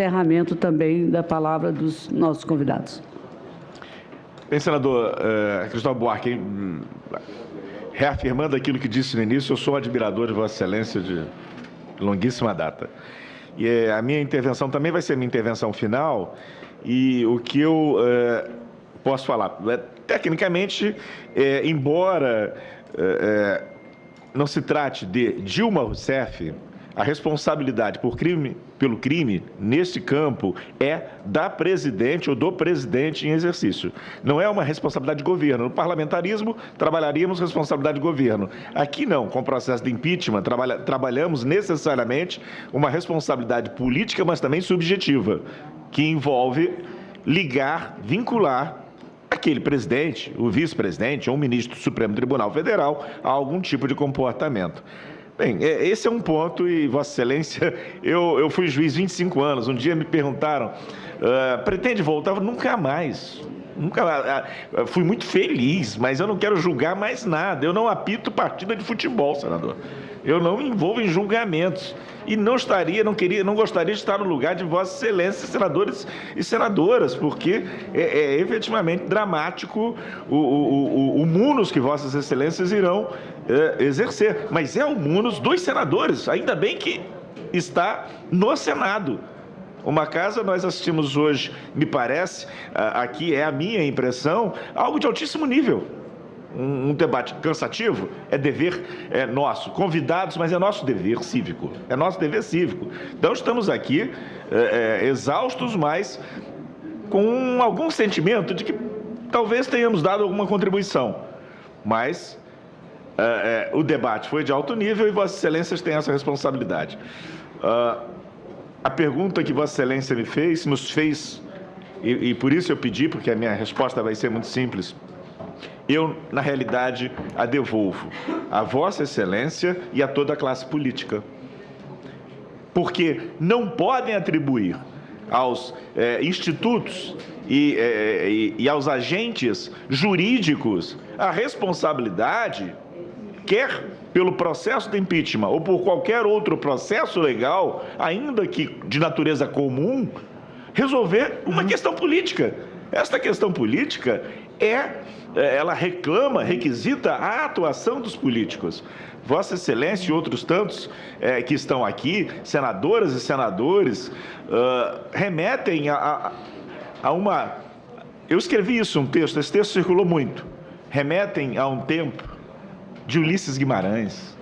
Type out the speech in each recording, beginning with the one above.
encerramento também da palavra dos nossos convidados. Bem, senador Cristóvão Buarque, reafirmando aquilo que disse no início, eu sou admirador de Vossa Excelência de longuíssima data. E a minha intervenção também vai ser minha intervenção final, e o que eu posso falar? Tecnicamente, embora não se trate de Dilma Rousseff, a responsabilidade pelo crime, nesse campo, é da presidente ou do presidente em exercício. Não é uma responsabilidade de governo. No parlamentarismo, trabalharíamos responsabilidade de governo. Aqui não, com o processo de impeachment, trabalhamos necessariamente uma responsabilidade política, mas também subjetiva, que envolve vincular aquele presidente, o vice-presidente ou o ministro do Supremo Tribunal Federal a algum tipo de comportamento. Bem, esse é um ponto e, Vossa Excelência, eu fui juiz 25 anos, um dia me perguntaram, pretende voltar? Nunca mais. Fui muito feliz, mas eu não quero julgar mais nada. Eu não apito partida de futebol, senador. Eu não me envolvo em julgamentos. E não gostaria de estar no lugar de Vossa Excelência, senadores e senadoras, porque é efetivamente dramático o munus que Vossas Excelências irão exercer. Mas é o munus dos senadores, ainda bem que está no Senado. Uma casa, nós assistimos hoje, me parece, aqui é a minha impressão, algo de altíssimo nível. Um debate cansativo, é dever nosso, convidados, mas é nosso dever cívico, é nosso dever cívico. Então, estamos aqui exaustos, mas com algum sentimento de que talvez tenhamos dado alguma contribuição. Mas o debate foi de alto nível e Vossas Excelências têm essa responsabilidade. A pergunta que Vossa Excelência nos fez, e por isso eu pedi, porque a minha resposta vai ser muito simples, eu, na realidade, a devolvo a Vossa Excelência e a toda a classe política. Porque não podem atribuir aos institutos e aos agentes jurídicos a responsabilidade, quer pelo processo de impeachment ou por qualquer outro processo legal, ainda que de natureza comum, resolver uma questão política. Esta questão política ela requisita a atuação dos políticos. Vossa Excelência e outros tantos que estão aqui, senadoras e senadores, remetem a uma... Eu escrevi isso, um texto, esse texto circulou muito. Remetem a um tempo de Ulisses Guimarães,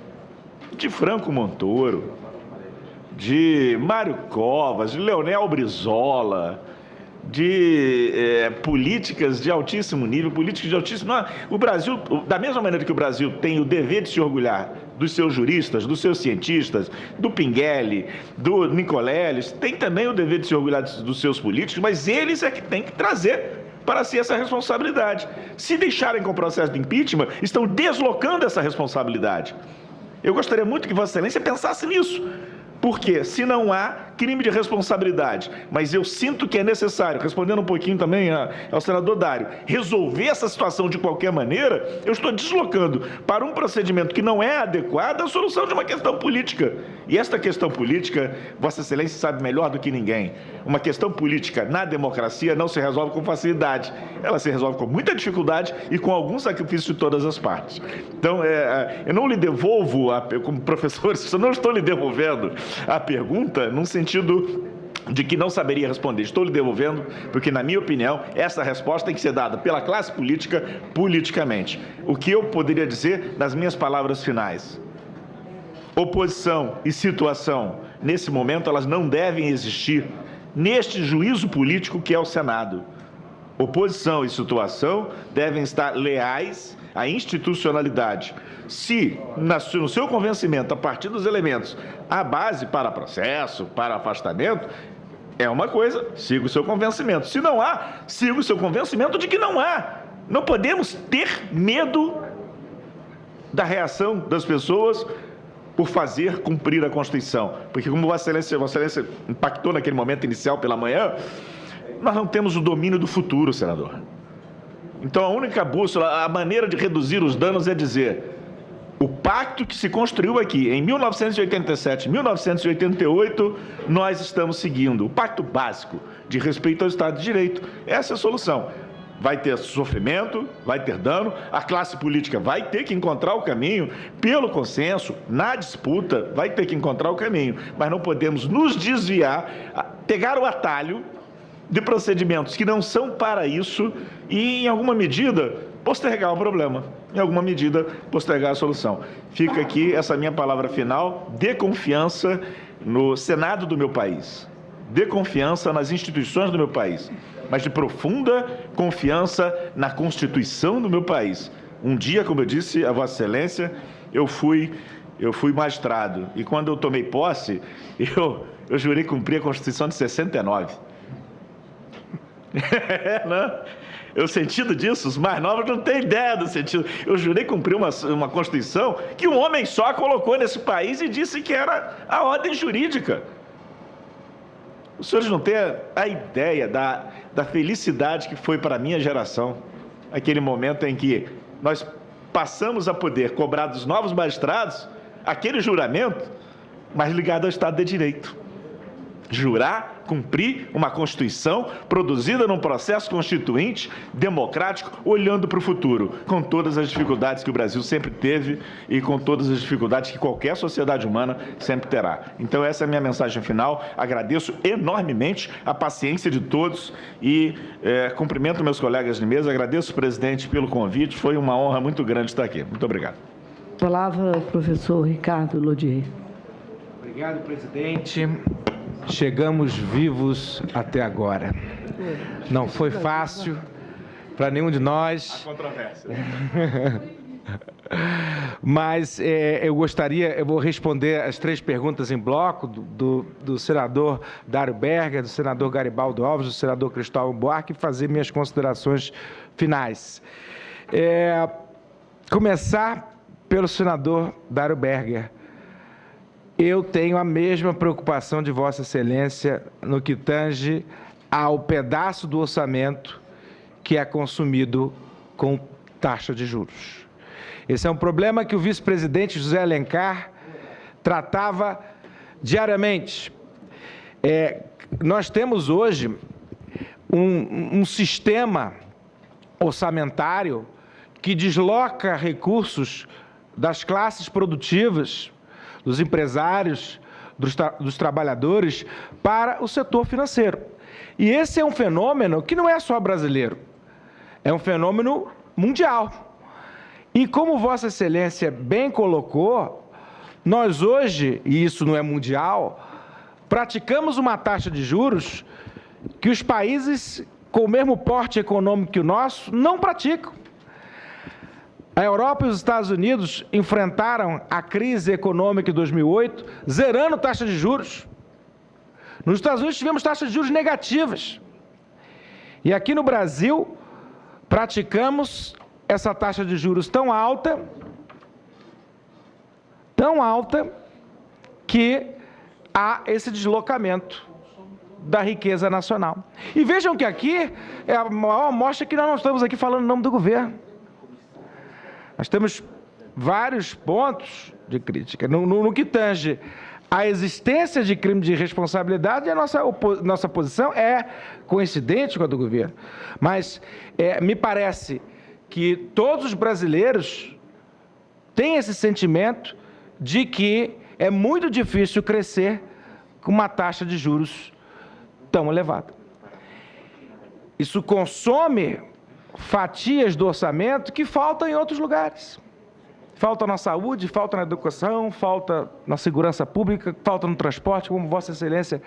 de Franco Montoro, de Mário Covas, de Leonel Brizola, de políticas de altíssimo nível, políticos de altíssimo... O Brasil, da mesma maneira que o Brasil tem o dever de se orgulhar dos seus juristas, dos seus cientistas, do Pinguelli, do Nicoleles, tem também o dever de se orgulhar dos seus políticos, mas eles é que têm que trazer para si essa responsabilidade. Se deixarem com o processo de impeachment, estão deslocando essa responsabilidade. Eu gostaria muito que Vossa Excelência pensasse nisso. Porque, se não há crime de responsabilidade, mas eu sinto que é necessário, respondendo um pouquinho também ao senador Dário, resolver essa situação de qualquer maneira, eu estou deslocando para um procedimento que não é adequado a solução de uma questão política. E esta questão política, Vossa Excelência sabe melhor do que ninguém. Uma questão política na democracia não se resolve com facilidade. Ela se resolve com muita dificuldade e com algum sacrifício de todas as partes. Então, eu não lhe devolvo, como professor, eu não estou lhe devolvendo a pergunta num sentido de que não saberia responder. Estou lhe devolvendo porque, na minha opinião, essa resposta tem que ser dada pela classe política, politicamente. O que eu poderia dizer nas minhas palavras finais? Oposição e situação, nesse momento, elas não devem existir neste juízo político que é o Senado. Oposição e situação devem estar leais à institucionalidade. Se, no seu convencimento, a partir dos elementos, há base para processo, para afastamento, é uma coisa, siga o seu convencimento. Se não há, siga o seu convencimento de que não há. Não podemos ter medo da reação das pessoas por fazer cumprir a Constituição. Porque, como Vossa Excelência impactou naquele momento inicial pela manhã, nós não temos o domínio do futuro, senador. Então, a única bússola, a maneira de reduzir os danos é dizer: O pacto que se construiu aqui em 1987, 1988, nós estamos seguindo. O pacto básico de respeito ao Estado de Direito. Essa é a solução. Vai ter sofrimento, vai ter dano, a classe política vai ter que encontrar o caminho, pelo consenso, na disputa, vai ter que encontrar o caminho, mas não podemos nos desviar, pegar o atalho de procedimentos que não são para isso e, em alguma medida, postergar o problema, em alguma medida, postergar a solução. Fica aqui essa minha palavra final, dê confiança no Senado do meu país, dê confiança nas instituições do meu país, mas de profunda confiança na Constituição do meu país. Um dia, como eu disse a Vossa Excelência, eu fui magistrado, e quando eu tomei posse, eu jurei cumprir a Constituição de 69. Não? O sentido disso, os mais novos não têm ideia do sentido. Eu jurei cumprir uma Constituição que um homem só colocou nesse país e disse que era a ordem jurídica. Os senhores não têm a ideia da felicidade que foi para a minha geração, aquele momento em que nós passamos a poder cobrar dos novos magistrados aquele juramento, mas ligado ao Estado de Direito. Jurar, cumprir uma Constituição produzida num processo constituinte, democrático, olhando para o futuro, com todas as dificuldades que o Brasil sempre teve e com todas as dificuldades que qualquer sociedade humana sempre terá. Então, essa é a minha mensagem final. Agradeço enormemente a paciência de todos e cumprimento meus colegas de mesa. Agradeço, presidente, pelo convite. Foi uma honra muito grande estar aqui. Muito obrigado. Palavra ao professor Ricardo Lodier. Obrigado, presidente. Chegamos vivos até agora. Não foi fácil para nenhum de nós. A controvérsia. Mas eu vou responder as 3 perguntas em bloco do senador Dário Berger, do senador Garibaldo Alves, do senador Cristóvão Buarque e fazer minhas considerações finais. Começar pelo senador Dário Berger. Eu tenho a mesma preocupação de Vossa Excelência no que tange ao pedaço do orçamento que é consumido com taxa de juros. Esse é um problema que o vice-presidente José Alencar tratava diariamente. Nós temos hoje um sistema orçamentário que desloca recursos das classes produtivas, dos empresários, dos trabalhadores, para o setor financeiro. E esse é um fenômeno que não é só brasileiro, é um fenômeno mundial. E como Vossa Excelência bem colocou, nós hoje, e isso não é mundial, praticamos uma taxa de juros que os países com o mesmo porte econômico que o nosso não praticam. A Europa e os Estados Unidos enfrentaram a crise econômica de 2008, zerando taxa de juros. Nos Estados Unidos tivemos taxas de juros negativas. E aqui no Brasil, praticamos essa taxa de juros tão alta, que há esse deslocamento da riqueza nacional. E vejam que aqui é a maior amostra que nós não estamos aqui falando em nome do governo. Nós temos vários pontos de crítica. No que tange à existência de crime de responsabilidade, a nossa posição é coincidente com a do governo. Mas me parece que todos os brasileiros têm esse sentimento de que é muito difícil crescer com uma taxa de juros tão elevada. Isso consome fatias do orçamento que faltam em outros lugares. Falta na saúde, falta na educação, falta na segurança pública, falta no transporte, como Vossa Excelência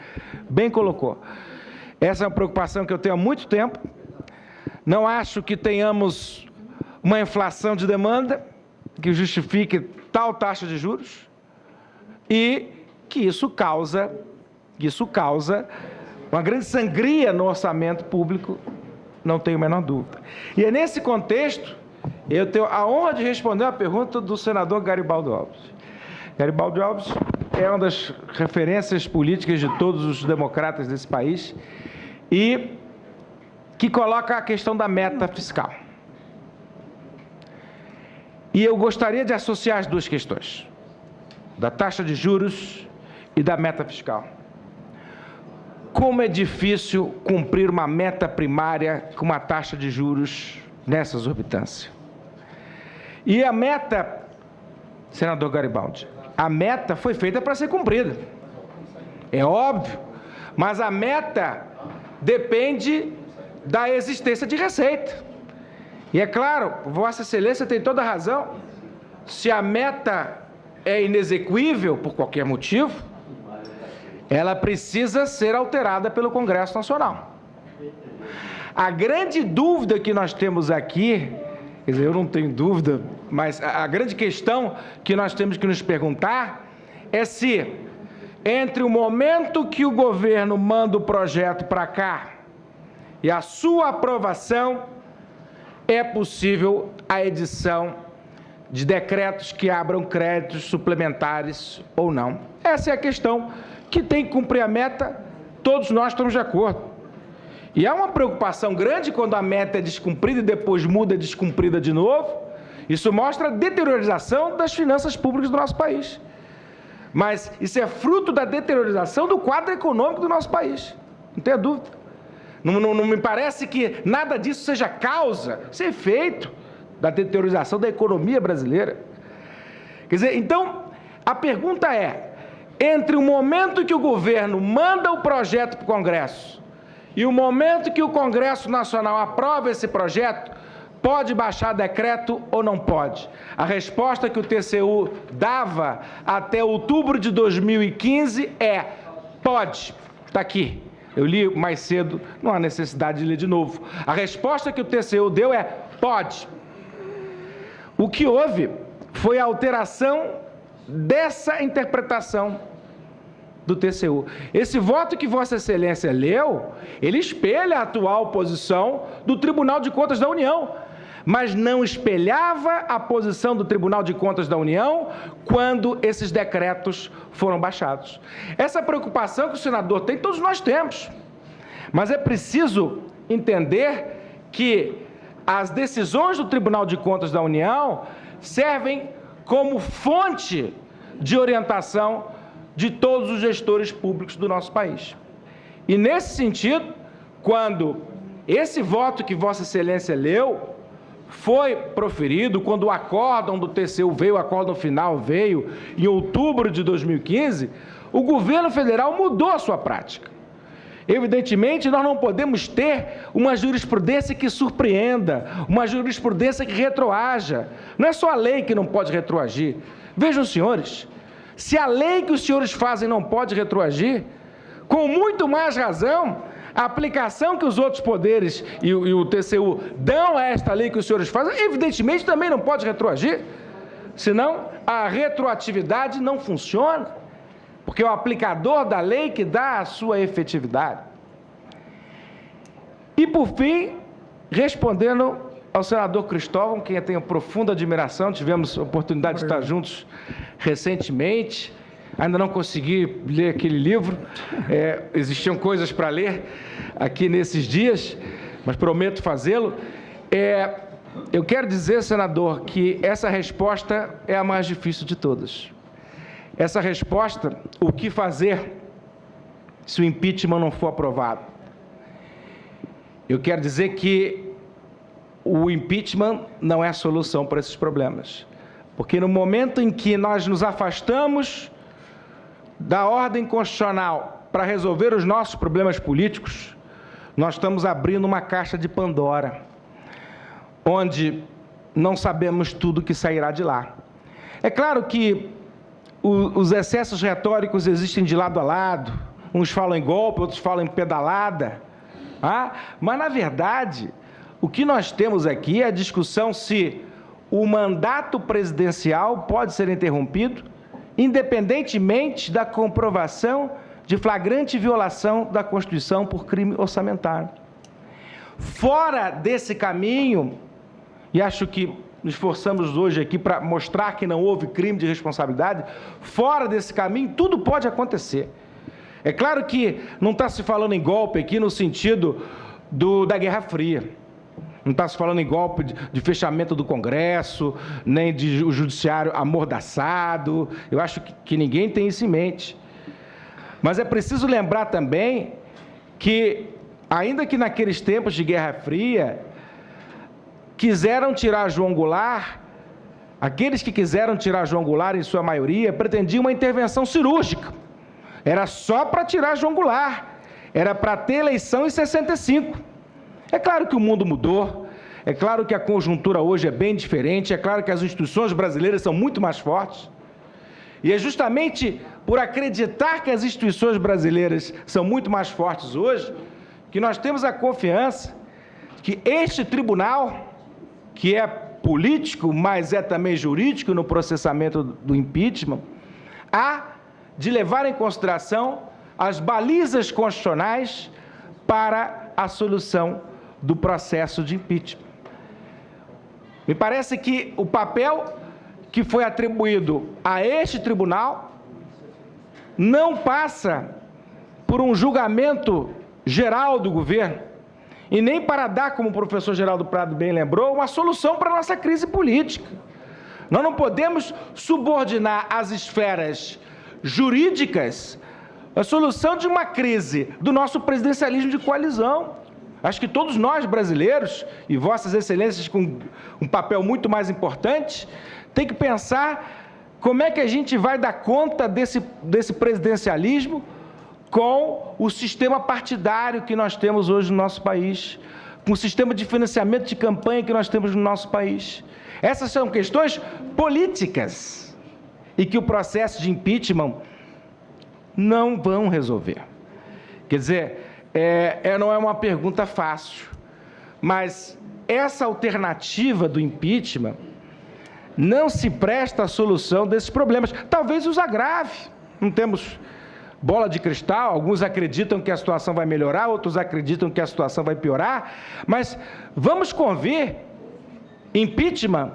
bem colocou. Essa é uma preocupação que eu tenho há muito tempo. Não acho que tenhamos uma inflação de demanda que justifique tal taxa de juros e que isso causa uma grande sangria no orçamento público, não tenho a menor dúvida. E é nesse contexto, eu tenho a honra de responder a pergunta do senador Garibaldo Alves. Garibaldo Alves é uma das referências políticas de todos os democratas desse país e que coloca a questão da meta fiscal. E eu gostaria de associar as duas questões, da taxa de juros e da meta fiscal. Como é difícil cumprir uma meta primária com uma taxa de juros nessa exorbitância. E a meta, senador Garibaldi, a meta foi feita para ser cumprida. É óbvio, mas a meta depende da existência de receita. E é claro, Vossa Excelência tem toda a razão, se a meta é inexequível por qualquer motivo, ela precisa ser alterada pelo Congresso Nacional. A grande dúvida que nós temos aqui, quer dizer, eu não tenho dúvida, mas a grande questão que nós temos que nos perguntar é se, entre o momento que o governo manda o projeto para cá e a sua aprovação, é possível a edição de decretos que abram créditos suplementares ou não. Essa é a questão que tem que cumprir a meta, todos nós estamos de acordo. E há uma preocupação grande quando a meta é descumprida e depois muda descumprida de novo. Isso mostra a deteriorização das finanças públicas do nosso país. Mas isso é fruto da deteriorização do quadro econômico do nosso país, não tenha dúvida. Não me parece que nada disso seja causa, isso é efeito da deteriorização da economia brasileira. Quer dizer, então, a pergunta é, entre o momento que o governo manda o projeto para o Congresso e o momento que o Congresso Nacional aprova esse projeto, pode baixar decreto ou não pode? A resposta que o TCU dava até outubro de 2015 é, pode, está aqui. Eu li mais cedo, não há necessidade de ler de novo. A resposta que o TCU deu é, pode. O que houve foi a alteração dessa interpretação do TCU. Esse voto que Vossa Excelência leu, ele espelha a atual posição do Tribunal de Contas da União, mas não espelhava a posição do Tribunal de Contas da União quando esses decretos foram baixados. Essa preocupação que o senador tem, todos nós temos, mas é preciso entender que as decisões do Tribunal de Contas da União servem como fonte de orientação de todos os gestores públicos do nosso país. E nesse sentido, quando esse voto que Vossa Excelência leu foi proferido, quando o acórdão do TCU veio, o acórdão final veio, em outubro de 2015, o governo federal mudou a sua prática. Evidentemente, nós não podemos ter uma jurisprudência que surpreenda, uma jurisprudência que retroaja. Não é só a lei que não pode retroagir. Vejam, senhores, se a lei que os senhores fazem não pode retroagir, com muito mais razão, a aplicação que os outros poderes e o TCU dão a esta lei que os senhores fazem, evidentemente também não pode retroagir, senão a retroatividade não funciona, porque é o aplicador da lei que dá a sua efetividade. E, por fim, respondendo ao senador Cristóvão, quem eu tenho profunda admiração, tivemos a oportunidade de estar juntos recentemente, ainda não consegui ler aquele livro, existiam coisas para ler aqui nesses dias, mas prometo fazê-lo. Eu quero dizer, senador, que essa resposta é a mais difícil de todas. Essa resposta, o que fazer se o impeachment não for aprovado? Eu quero dizer que o impeachment não é a solução para esses problemas, porque no momento em que nós nos afastamos da ordem constitucional para resolver os nossos problemas políticos, nós estamos abrindo uma caixa de Pandora, onde não sabemos tudo que sairá de lá. É claro que os excessos retóricos existem de lado a lado, uns falam em golpe, outros falam em pedalada, mas, na verdade, o que nós temos aqui é a discussão se o mandato presidencial pode ser interrompido, independentemente da comprovação de flagrante violação da Constituição por crime orçamentário. Fora desse caminho, e acho que nos esforçamos hoje aqui para mostrar que não houve crime de responsabilidade, fora desse caminho, tudo pode acontecer. É claro que não está se falando em golpe aqui no sentido da Guerra Fria. Não está se falando em golpe de fechamento do Congresso, nem de o judiciário amordaçado. Eu acho que ninguém tem isso em mente. Mas é preciso lembrar também que, ainda que naqueles tempos de Guerra Fria, quiseram tirar João Goulart, aqueles que quiseram tirar João Goulart, em sua maioria, pretendiam uma intervenção cirúrgica. Era só para tirar João Goulart, era para ter eleição em 65. É claro que o mundo mudou, é claro que a conjuntura hoje é bem diferente, é claro que as instituições brasileiras são muito mais fortes. E é justamente por acreditar que as instituições brasileiras são muito mais fortes hoje, que nós temos a confiança que este tribunal, que é político, mas é também jurídico no processamento do impeachment, há de levar em consideração as balizas constitucionais para a solução do processo de impeachment. Me parece que o papel que foi atribuído a este tribunal não passa por um julgamento geral do governo e nem para dar, como o professor Geraldo Prado bem lembrou, uma solução para a nossa crise política. Nós não podemos subordinar às esferas jurídicas a solução de uma crise do nosso presidencialismo de coalizão. Acho que todos nós, brasileiros, e vossas excelências com um papel muito mais importante, tem que pensar como é que a gente vai dar conta desse presidencialismo com o sistema partidário que nós temos hoje no nosso país, com o sistema de financiamento de campanha que nós temos no nosso país. Essas são questões políticas e que o processo de impeachment não vão resolver. Quer dizer, não é uma pergunta fácil, mas essa alternativa do impeachment não se presta à solução desses problemas. Talvez os agrave. Não temos bola de cristal, alguns acreditam que a situação vai melhorar, outros acreditam que a situação vai piorar, mas vamos convir, impeachment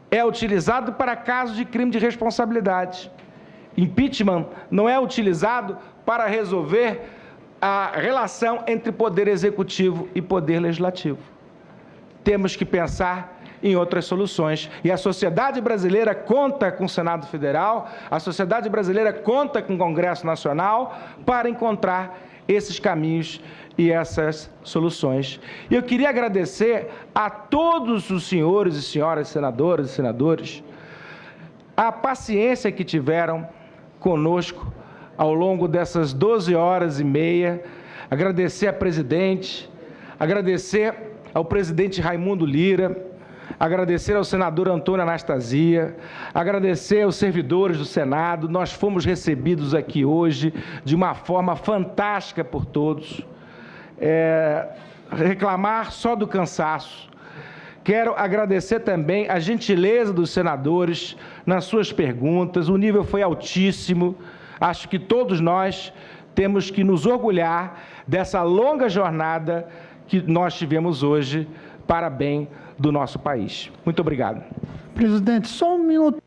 é utilizado para casos de crime de responsabilidade. Impeachment não é utilizado para resolver a relação entre poder executivo e poder legislativo. Temos que pensar em outras soluções. E a sociedade brasileira conta com o Senado Federal, a sociedade brasileira conta com o Congresso Nacional para encontrar esses caminhos e essas soluções. E eu queria agradecer a todos os senhores e senhoras senadoras e senadores a paciência que tiveram conosco ao longo dessas 12 horas e meia, agradecer à presidente, agradecer ao presidente Raimundo Lira, agradecer ao senador Antônio Anastasia, agradecer aos servidores do Senado. Nós fomos recebidos aqui hoje de uma forma fantástica por todos. Reclamar só do cansaço. Quero agradecer também a gentileza dos senadores nas suas perguntas. O nível foi altíssimo. Acho que todos nós temos que nos orgulhar dessa longa jornada que nós tivemos hoje para bem do nosso país. Muito obrigado. Presidente, só um minuto.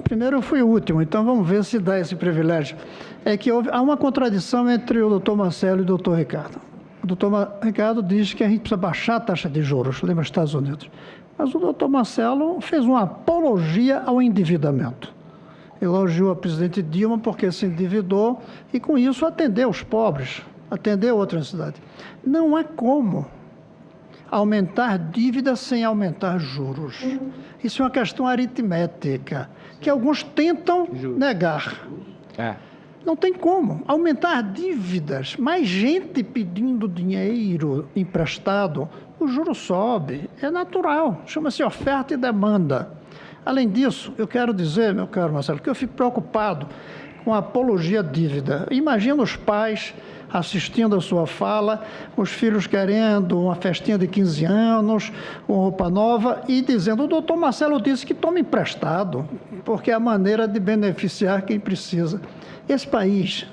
Primeiro eu fui o último, então vamos ver se dá esse privilégio. É que há uma contradição entre o doutor Marcelo e o doutor Ricardo. O doutor Ricardo diz que a gente precisa baixar a taxa de juros, lembra, Estados Unidos. Mas o doutor Marcelo fez uma apologia ao endividamento. Elogiou a presidente Dilma porque se endividou e, com isso, atendeu os pobres, atendeu outras cidades. Não há como aumentar dívida sem aumentar juros. Isso é uma questão aritmética, que alguns tentam negar. Não tem como. Aumentar dívidas, mais gente pedindo dinheiro emprestado, o juro sobe, é natural, chama-se oferta e demanda. Além disso, eu quero dizer, meu caro Marcelo, que eu fico preocupado com a apologia à dívida. Imagina os pais assistindo a sua fala, os filhos querendo uma festinha de 15 anos, com roupa nova, e dizendo, o doutor Marcelo disse que toma emprestado, porque é a maneira de beneficiar quem precisa. Esse país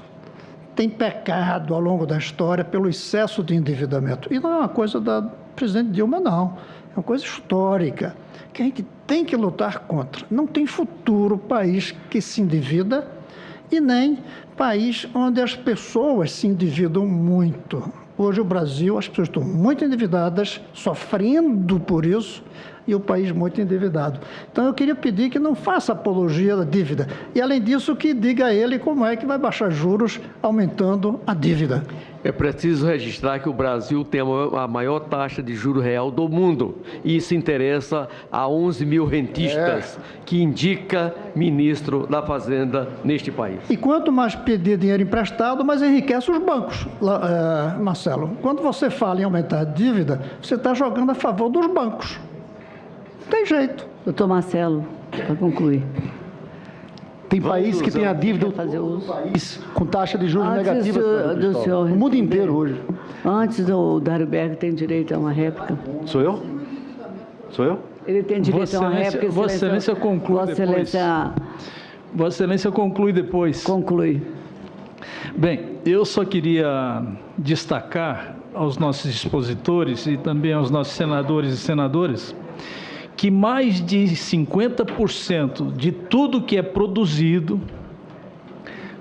tem pecado ao longo da história pelo excesso de endividamento. E não é uma coisa da presidente Dilma, não. É uma coisa histórica, que a gente tem que lutar contra. Não tem futuro país que se endivida e nem país onde as pessoas se endividam muito. Hoje, o Brasil, as pessoas estão muito endividadas, sofrendo por isso, e o país muito endividado. Então, eu queria pedir que não faça apologia da dívida. E, além disso, que diga a ele como é que vai baixar juros aumentando a dívida. É preciso registrar que o Brasil tem a maior taxa de juro real do mundo. E isso interessa a 11 mil rentistas, que indica ministro da Fazenda neste país. E quanto mais pedir dinheiro emprestado, mais enriquece os bancos, Marcelo. Quando você fala em aumentar a dívida, você está jogando a favor dos bancos. Não tem jeito. Doutor Marcelo, para concluir. Tem país que tem a dívida Fazer uso. país com taxa de juros Antes negativa. do senhor O mundo responder. inteiro hoje. Antes do Dário Berger tem direito a uma réplica. Sou eu? Sou eu? Ele tem direito a uma réplica. Vossa Excelência conclui Vossa depois. Excelência Vossa Excelência conclui depois. conclui. Bem, eu só queria destacar aos nossos expositores e também aos nossos senadores e senadoras que mais de 50% de tudo que é produzido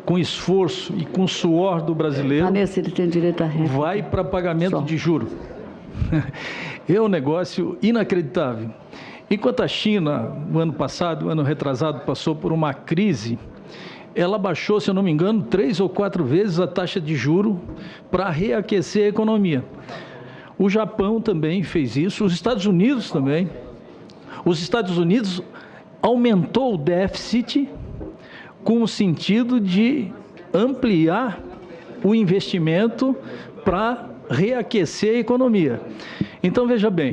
com esforço e com suor do brasileiro Vanessa, ele tem direito a réplica. vai para pagamento Só. de juro. É um negócio inacreditável. Enquanto a China, no ano passado, ano retrasado, passou por uma crise, ela baixou, se eu não me engano, 3 ou 4 vezes a taxa de juro para reaquecer a economia. O Japão também fez isso, os Estados Unidos também. Os Estados Unidos aumentou o déficit com o sentido de ampliar o investimento para reaquecer a economia. Então, veja bem,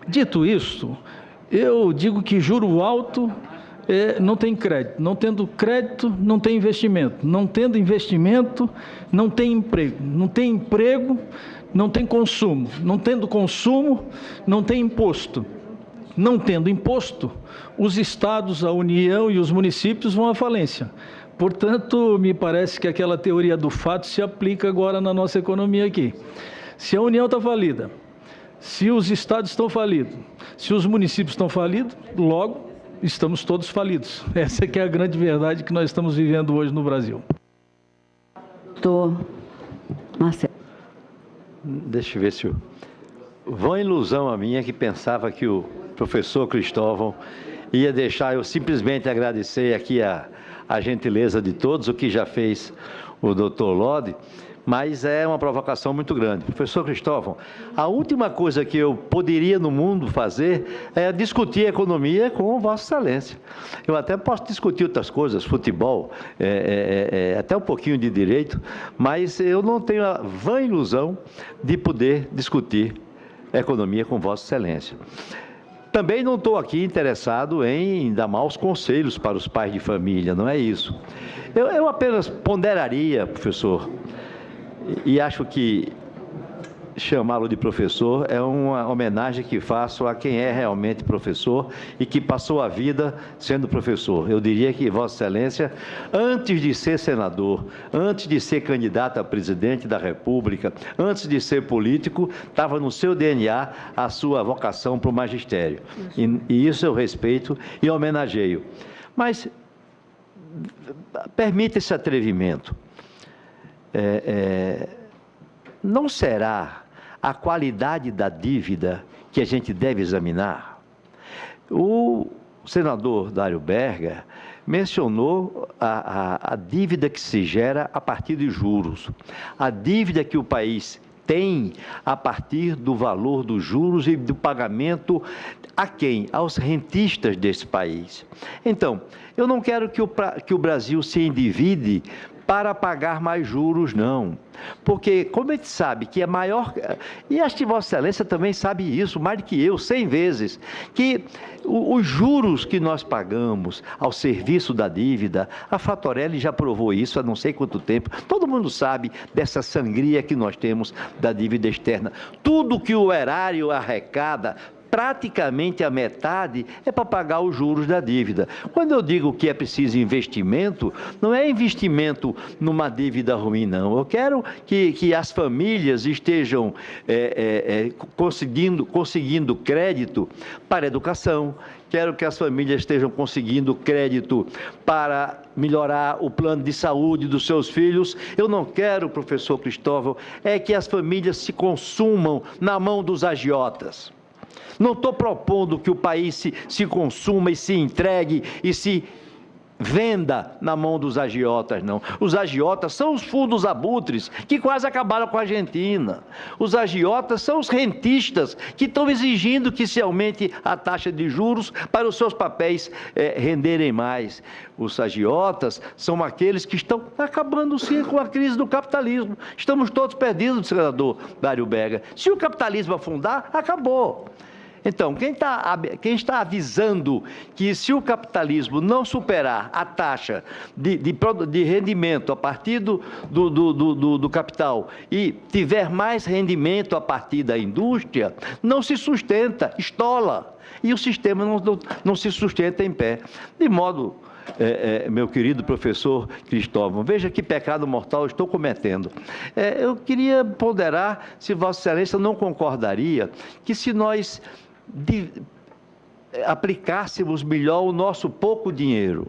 dito isso, eu digo que juro alto não tem crédito. Não tendo crédito, não tem investimento. Não tendo investimento, não tem emprego. Não tem emprego, não tem consumo. Não tendo consumo, não tem imposto. Não tendo imposto, os estados, a União e os municípios vão à falência. Portanto, me parece que aquela teoria do fato se aplica agora na nossa economia aqui. Se a União está falida, se os estados estão falidos, se os municípios estão falidos, logo estamos todos falidos. Essa que é a grande verdade que nós estamos vivendo hoje no Brasil. Doutor Marcelo. Deixa eu ver se eu... Vã ilusão a minha que pensava que o professor Cristóvão ia deixar eu simplesmente agradecer aqui a gentileza de todos, o que já fez o doutor Lodi, mas é uma provocação muito grande. Professor Cristóvão, a última coisa que eu poderia no mundo fazer é discutir economia com Vossa Excelência. Eu até posso discutir outras coisas, futebol, até um pouquinho de direito, mas eu não tenho a vã ilusão de poder discutir economia com Vossa Excelência. Também não estou aqui interessado em dar maus conselhos para os pais de família, não é isso. Eu apenas ponderaria, professor, e acho que chamá-lo de professor é uma homenagem que faço a quem é realmente professor e que passou a vida sendo professor. Eu diria que Vossa Excelência, antes de ser senador, antes de ser candidato a presidente da República, antes de ser político, estava no seu DNA a sua vocação para o magistério. E isso eu respeito e homenageio. Mas permita esse atrevimento. Não será a qualidade da dívida que a gente deve examinar? O senador Dário Berger mencionou a dívida que se gera a partir de juros, a dívida que o país tem a partir do valor dos juros e do pagamento a quem? Aos rentistas desse país. Então, eu não quero que o Brasil se endivide para pagar mais juros, não. Porque, como a gente sabe que é maior, e acho que Vossa Excelência também sabe isso, mais do que eu, 100 vezes, que os juros que nós pagamos ao serviço da dívida, a Fatorelli já provou isso há não sei quanto tempo, todo mundo sabe dessa sangria que nós temos da dívida externa. Tudo que o erário arrecada, praticamente a metade é para pagar os juros da dívida. Quando eu digo que é preciso investimento, não é investimento numa dívida ruim, não. Eu quero que as famílias estejam conseguindo crédito para a educação, quero que as famílias estejam conseguindo crédito para melhorar o plano de saúde dos seus filhos. Eu não quero, professor Cristóvão, é que as famílias se consumam na mão dos agiotas. Não estou propondo que o país se consuma e se entregue e se venda na mão dos agiotas, não. Os agiotas são os fundos abutres que quase acabaram com a Argentina. Os agiotas são os rentistas que estão exigindo que se aumente a taxa de juros para os seus papéis renderem mais. Os agiotas são aqueles que estão acabando sim com a crise do capitalismo. Estamos todos perdidos, senador Dário Berger. Se o capitalismo afundar, acabou. Então, quem está avisando que se o capitalismo não superar a taxa de rendimento a partir do capital e tiver mais rendimento a partir da indústria, não se sustenta, estola. E o sistema não se sustenta em pé. De modo, meu querido professor Cristóvão, veja que pecado mortal eu estou cometendo. Eu queria ponderar se Vossa Excelência não concordaria que se nós aplicássemos melhor o nosso pouco dinheiro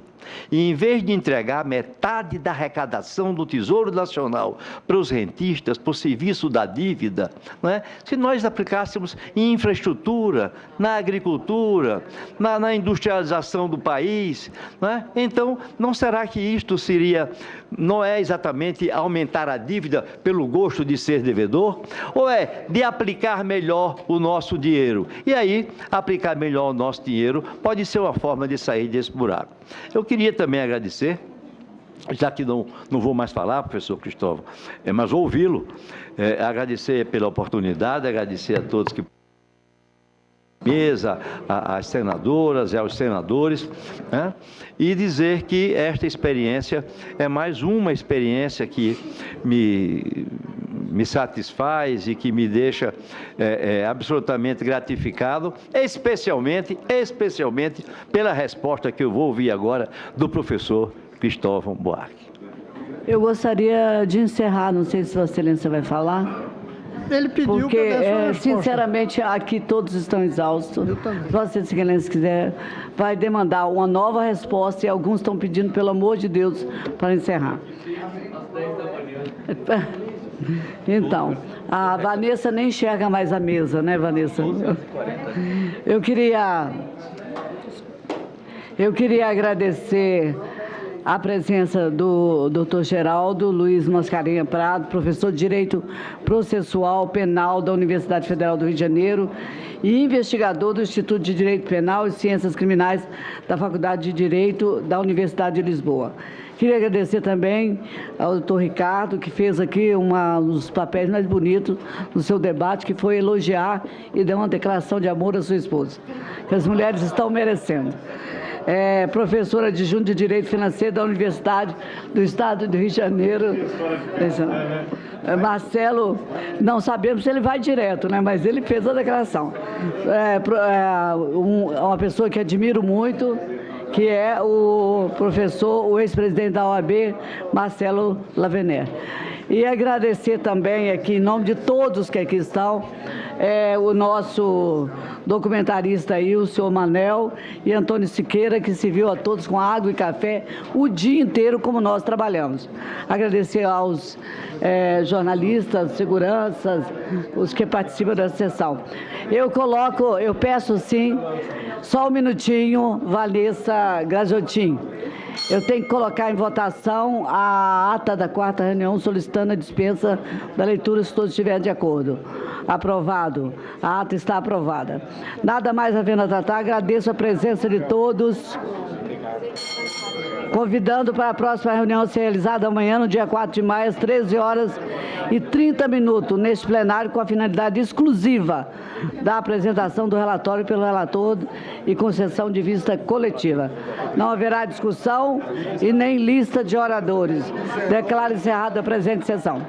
e, em vez de entregar metade da arrecadação do Tesouro Nacional para os rentistas, por serviço da dívida, não é? Se nós aplicássemos em infraestrutura, na agricultura, na industrialização do país, não é? Então, não será que isto não é exatamente aumentar a dívida pelo gosto de ser devedor? Ou é de aplicar melhor o nosso dinheiro? E aí, aplicar melhor o nosso dinheiro pode ser uma forma de sair desse buraco. Eu queria também agradecer, já que não vou mais falar, professor Cristóvão, mas vou ouvi-lo, agradecer pela oportunidade, agradecer a todos que mesa, às senadoras e aos senadores, né? E dizer que esta experiência é mais uma experiência que me satisfaz e que me deixa absolutamente gratificado, especialmente pela resposta que eu vou ouvir agora do professor Cristóvão Buarque. Eu gostaria de encerrar, não sei se Vossa Excelência vai falar. Ele pediu porque, para dar sua resposta. sinceramente, aqui todos estão exaustos. Eu também. Se Vossa Excelência quiser, vai demandar uma nova resposta e alguns estão pedindo, pelo amor de Deus, para encerrar. Então, a Vanessa nem enxerga mais a mesa, né, Vanessa? Eu queria agradecer a presença do Dr. Geraldo Luiz Mascarenhas Prado, professor de Direito Processual Penal da Universidade Federal do Rio de Janeiro e investigador do Instituto de Direito Penal e Ciências Criminais da Faculdade de Direito da Universidade de Lisboa. Queria agradecer também ao doutor Ricardo, que fez aqui um dos papéis mais bonitos do seu debate, que foi elogiar e dar uma declaração de amor à sua esposa, que as mulheres estão merecendo. Professora adjunta de Direito Financeiro da Universidade do Estado do Rio de Janeiro. Marcelo, não sabemos se ele vai direto, né? Mas ele fez a declaração. Uma pessoa que admiro muito, que é o professor, o ex-presidente da OAB, Marcelo Lavener. E agradecer também aqui, em nome de todos que aqui estão, o nosso documentarista aí, o senhor Manel e Antônio Siqueira, que serviu a todos com água e café o dia inteiro, como nós trabalhamos. Agradecer aos jornalistas, seguranças, os que participam dessa sessão. Eu peço sim, só um minutinho, Vanessa Graziotin. Eu tenho que colocar em votação a ata da 4ª reunião solicitando a dispensa da leitura, se todos estiverem de acordo. Aprovado. A ata está aprovada. Nada mais havendo a tratar, agradeço a presença de todos, convidando para a próxima reunião a ser realizada amanhã, no dia 4 de maio, às 13h30, neste plenário, com a finalidade exclusiva da apresentação do relatório pelo relator e concessão de vista coletiva. Não haverá discussão e nem lista de oradores. Declaro encerrada a presente sessão.